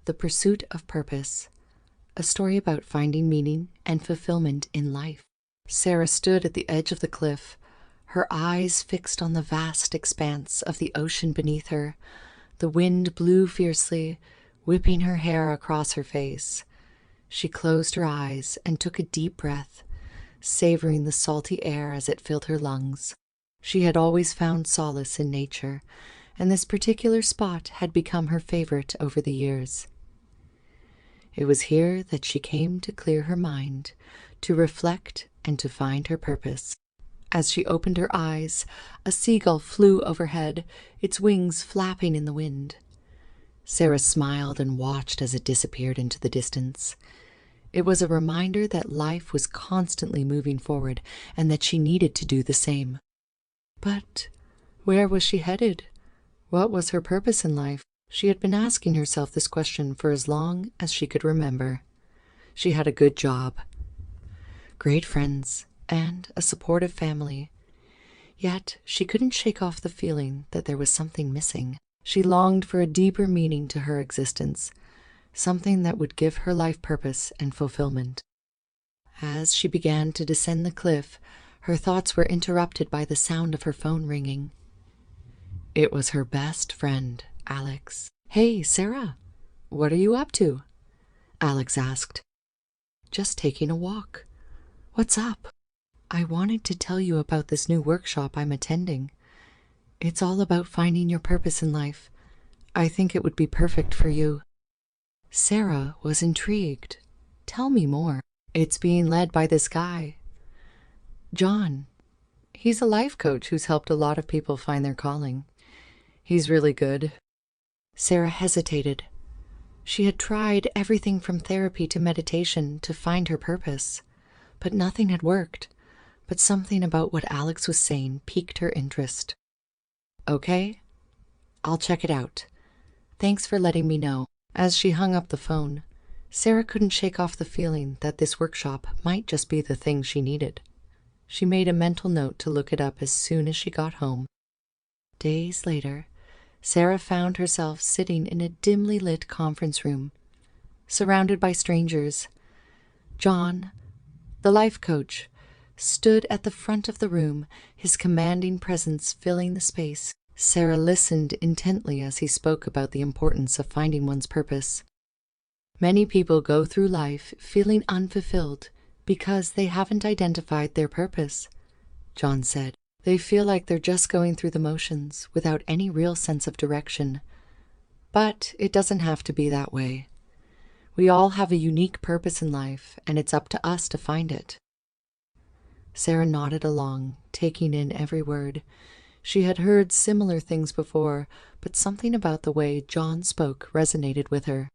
The Pursuit of Purpose, a story about finding meaning and fulfillment in life. Sarah stood at the edge of the cliff, her eyes fixed on the vast expanse of the ocean beneath her. The wind blew fiercely, whipping her hair across her face. She closed her eyes and took a deep breath, savoring the salty air as it filled her lungs. She had always found solace in nature, and this particular spot had become her favorite over the years. It was here that she came to clear her mind, to reflect and to find her purpose. As she opened her eyes, a seagull flew overhead, its wings flapping in the wind. Sarah smiled and watched as it disappeared into the distance. It was a reminder that life was constantly moving forward and that she needed to do the same. But where was she headed? What was her purpose in life? She had been asking herself this question for as long as she could remember. She had a good job, great friends, and a supportive family. Yet she couldn't shake off the feeling that there was something missing. She longed for a deeper meaning to her existence, something that would give her life purpose and fulfillment. As she began to descend the cliff, her thoughts were interrupted by the sound of her phone ringing. It was her best friend, Alex. "Hey, Sarah, what are you up to?" Alex asked. "Just taking a walk. What's up?" "I wanted to tell you about this new workshop I'm attending. It's all about finding your purpose in life. I think it would be perfect for you." Sarah was intrigued. "Tell me more." "It's being led by this guy, John. He's a life coach who's helped a lot of people find their calling. He's really good." Sarah hesitated. She had tried everything from therapy to meditation to find her purpose, but nothing had worked. But something about what Alex was saying piqued her interest. "Okay, I'll check it out. Thanks for letting me know." As she hung up the phone, Sarah couldn't shake off the feeling that this workshop might just be the thing she needed. She made a mental note to look it up as soon as she got home. Days later, Sarah found herself sitting in a dimly lit conference room, surrounded by strangers. John, the life coach, stood at the front of the room, his commanding presence filling the space. Sarah listened intently as he spoke about the importance of finding one's purpose. "Many people go through life feeling unfulfilled because they haven't identified their purpose," John said. "They feel like they're just going through the motions without any real sense of direction. But it doesn't have to be that way. We all have a unique purpose in life, and it's up to us to find it." Sarah nodded along, taking in every word. She had heard similar things before, but something about the way John spoke resonated with her.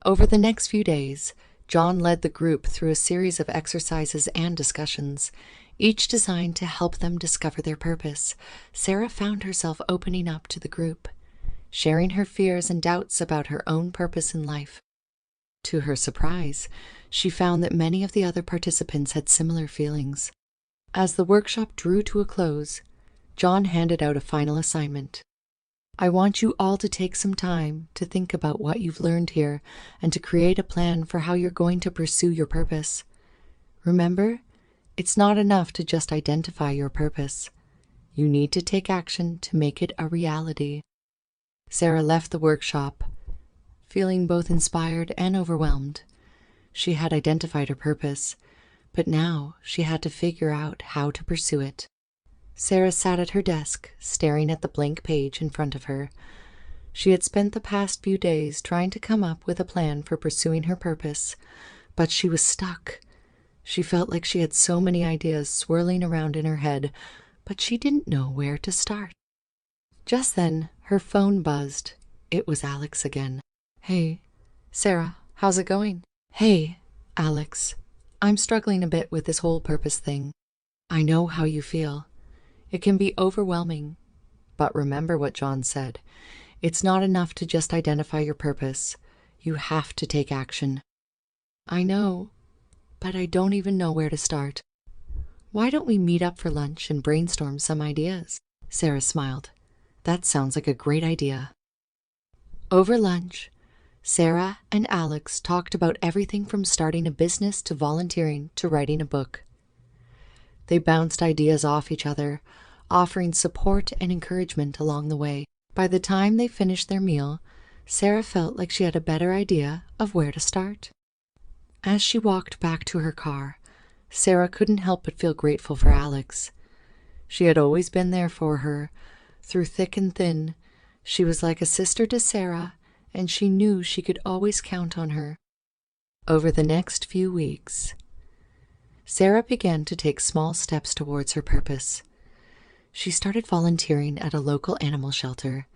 Over the next few days, John led the group through a series of exercises and discussions, each designed to help them discover their purpose. Sarah found herself opening up to the group, sharing her fears and doubts about her own purpose in life. To her surprise, she found that many of the other participants had similar feelings. As the workshop drew to a close, John handed out a final assignment. "I want you all to take some time to think about what you've learned here and to create a plan for how you're going to pursue your purpose. Remember, it's not enough to just identify your purpose. You need to take action to make it a reality." Sarah left the workshop, feeling both inspired and overwhelmed. She had identified her purpose, but now she had to figure out how to pursue it. Sarah sat at her desk, staring at the blank page in front of her. She had spent the past few days trying to come up with a plan for pursuing her purpose, but she was stuck. She felt like she had so many ideas swirling around in her head, but she didn't know where to start. Just then, her phone buzzed. It was Alex again. "Hey, Sarah, how's it going?" "Hey, Alex, I'm struggling a bit with this whole purpose thing. I know how you feel. It can be overwhelming. But remember what John said. It's not enough to just identify your purpose. You have to take action." "I know, but I don't even know where to start. Why don't we meet up for lunch and brainstorm some ideas?" Sarah smiled. "That sounds like a great idea." Over lunch, Sarah and Alex talked about everything from starting a business to volunteering to writing a book. They bounced ideas off each other, offering support and encouragement along the way. By the time they finished their meal, Sarah felt like she had a better idea of where to start. As she walked back to her car, Sarah couldn't help but feel grateful for Alex. She had always been there for her, through thick and thin. She was like a sister to Sarah, and she knew she could always count on her. Over the next few weeks, Sarah began to take small steps towards her purpose. She started volunteering at a local animal shelter,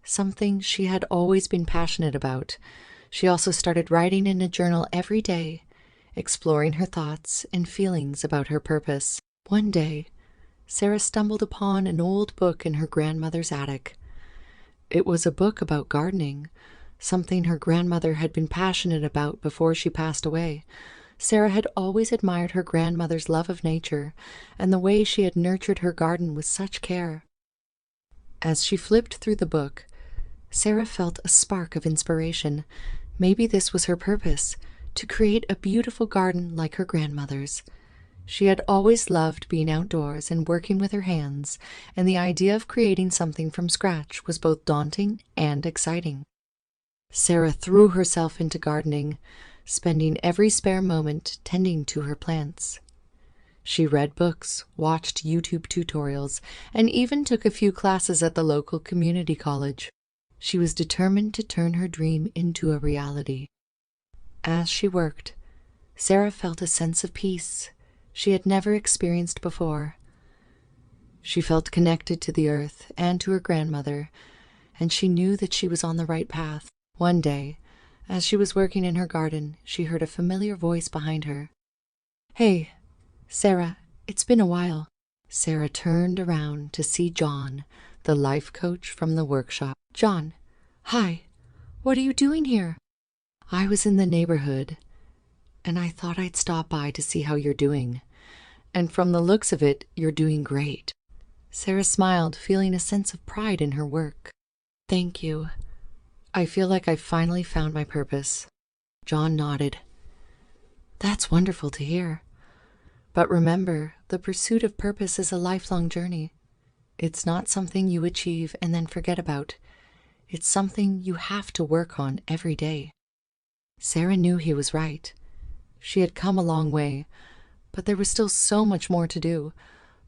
something she had always been passionate about. She also started writing in a journal every day, exploring her thoughts and feelings about her purpose. One day, Sarah stumbled upon an old book in her grandmother's attic. It was a book about gardening, something her grandmother had been passionate about before she passed away. Sarah had always admired her grandmother's love of nature and the way she had nurtured her garden with such care. As she flipped through the book, Sarah felt a spark of inspiration. Maybe this was her purpose, to create a beautiful garden like her grandmother's. She had always loved being outdoors and working with her hands, and the idea of creating something from scratch was both daunting and exciting. Sarah threw herself into gardening, spending every spare moment tending to her plants. She read books, watched YouTube tutorials, and even took a few classes at the local community college. She was determined to turn her dream into a reality. As she worked, Sarah felt a sense of peace she had never experienced before. She felt connected to the earth and to her grandmother, and she knew that she was on the right path. One day, as she was working in her garden, she heard a familiar voice behind her. "Hey, Sarah, it's been a while." Sarah turned around to see John, the life coach from the workshop. "John, hi, what are you doing here?" "I was in the neighborhood, and I thought I'd stop by to see how you're doing. And from the looks of it, you're doing great." Sarah smiled, feeling a sense of pride in her work. "Thank you. I feel like I've finally found my purpose." John nodded. "That's wonderful to hear. But remember, the pursuit of purpose is a lifelong journey. It's not something you achieve and then forget about. It's something you have to work on every day." Sarah knew he was right. She had come a long way, but there was still so much more to do.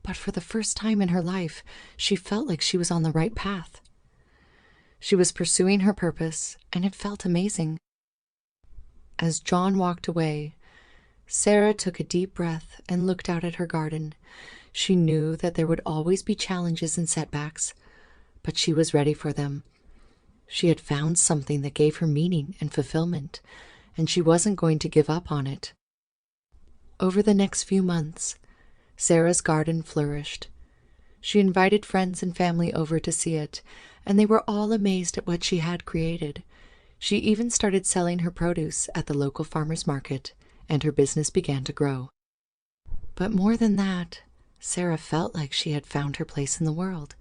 But for the first time in her life, she felt like she was on the right path. She was pursuing her purpose, and it felt amazing. As John walked away, Sarah took a deep breath and looked out at her garden. She knew that there would always be challenges and setbacks, but she was ready for them. She had found something that gave her meaning and fulfillment, and she wasn't going to give up on it. Over the next few months, Sarah's garden flourished. She invited friends and family over to see it, and they were all amazed at what she had created. She even started selling her produce at the local farmers market, and her business began to grow. But more than that, Sarah felt like she had found her place in the world.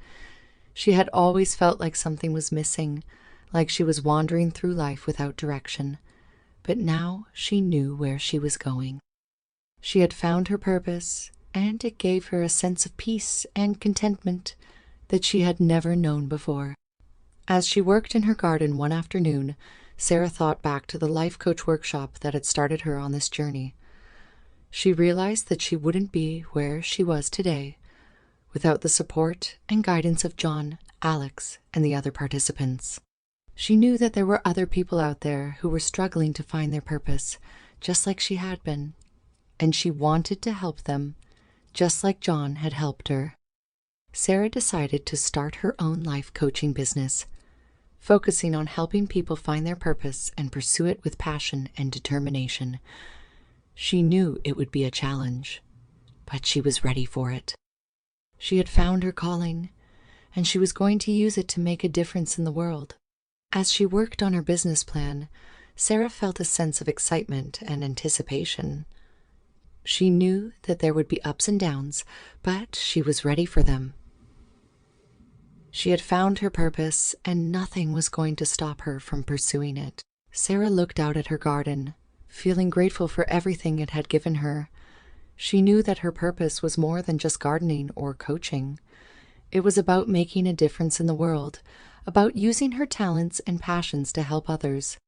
She had always felt like something was missing, like she was wandering through life without direction. But now she knew where she was going. She had found her purpose, and it gave her a sense of peace and contentment that she had never known before. As she worked in her garden one afternoon, Sarah thought back to the life coach workshop that had started her on this journey. She realized that she wouldn't be where she was today without the support and guidance of John, Alex, and the other participants. She knew that there were other people out there who were struggling to find their purpose, just like she had been, and she wanted to help them, just like John had helped her. Sarah decided to start her own life coaching business, focusing on helping people find their purpose and pursue it with passion and determination. She knew it would be a challenge, but she was ready for it. She had found her calling, and she was going to use it to make a difference in the world. As she worked on her business plan, Sarah felt a sense of excitement and anticipation. She knew that there would be ups and downs, but she was ready for them. She had found her purpose, and nothing was going to stop her from pursuing it. Sarah looked out at her garden, feeling grateful for everything it had given her. She knew that her purpose was more than just gardening or coaching. It was about making a difference in the world, about using her talents and passions to help others.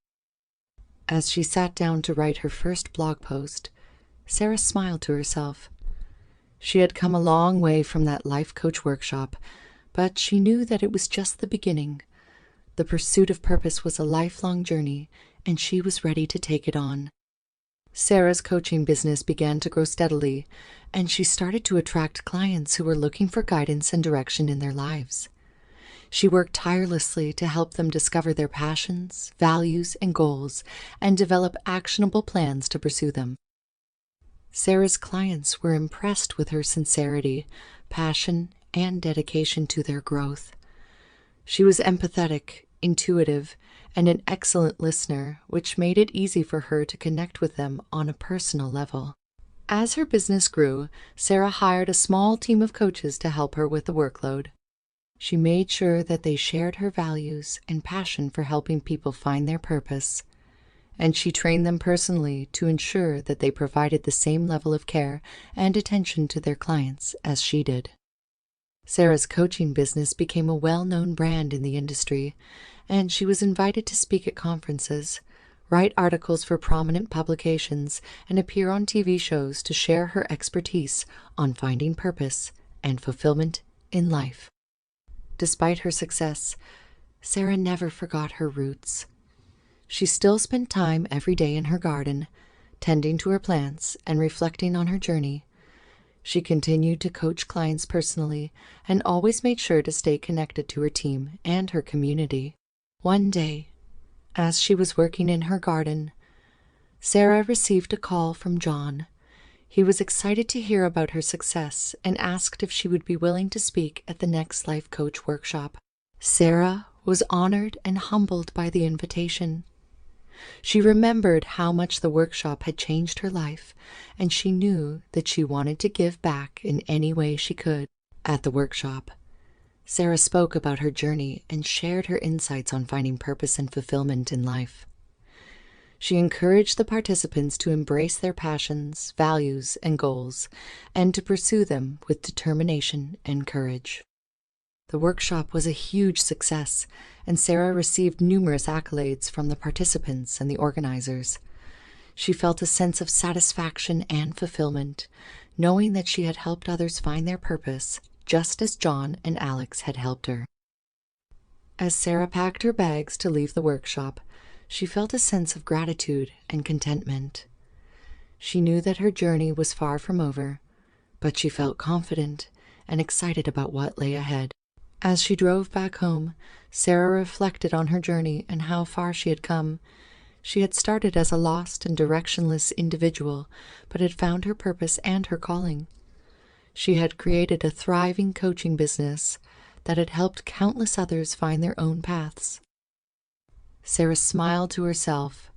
As she sat down to write her first blog post, Sarah smiled to herself. She had come a long way from that life coach workshop, but she knew that it was just the beginning. The pursuit of purpose was a lifelong journey, and she was ready to take it on. Sarah's coaching business began to grow steadily, and she started to attract clients who were looking for guidance and direction in their lives. She worked tirelessly to help them discover their passions, values, and goals, and develop actionable plans to pursue them. Sarah's clients were impressed with her sincerity, passion, and dedication to their growth. She was empathetic, intuitive, and an excellent listener, which made it easy for her to connect with them on a personal level. As her business grew, Sarah hired a small team of coaches to help her with the workload. She made sure that they shared her values and passion for helping people find their purpose, and she trained them personally to ensure that they provided the same level of care and attention to their clients as she did. Sarah's coaching business became a well-known brand in the industry, and she was invited to speak at conferences, write articles for prominent publications, and appear on TV shows to share her expertise on finding purpose and fulfillment in life. Despite her success, Sarah never forgot her roots. She still spent time every day in her garden, tending to her plants and reflecting on her journey. She continued to coach clients personally and always made sure to stay connected to her team and her community. One day, as she was working in her garden, Sarah received a call from John. He was excited to hear about her success and asked if she would be willing to speak at the next Life Coach workshop. Sarah was honored and humbled by the invitation. She remembered how much the workshop had changed her life, and she knew that she wanted to give back in any way she could. At the workshop, Sarah spoke about her journey and shared her insights on finding purpose and fulfillment in life. She encouraged the participants to embrace their passions, values, and goals, and to pursue them with determination and courage. The workshop was a huge success, and Sarah received numerous accolades from the participants and the organizers. She felt a sense of satisfaction and fulfillment, knowing that she had helped others find their purpose, just as John and Alex had helped her. As Sarah packed her bags to leave the workshop, she felt a sense of gratitude and contentment. She knew that her journey was far from over, but she felt confident and excited about what lay ahead. As she drove back home, Sarah reflected on her journey and how far she had come. She had started as a lost and directionless individual, but had found her purpose and her calling. She had created a thriving coaching business that had helped countless others find their own paths. Sarah smiled to herself,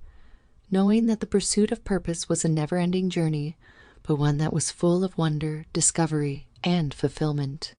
knowing that the pursuit of purpose was a never-ending journey, but one that was full of wonder, discovery, and fulfillment.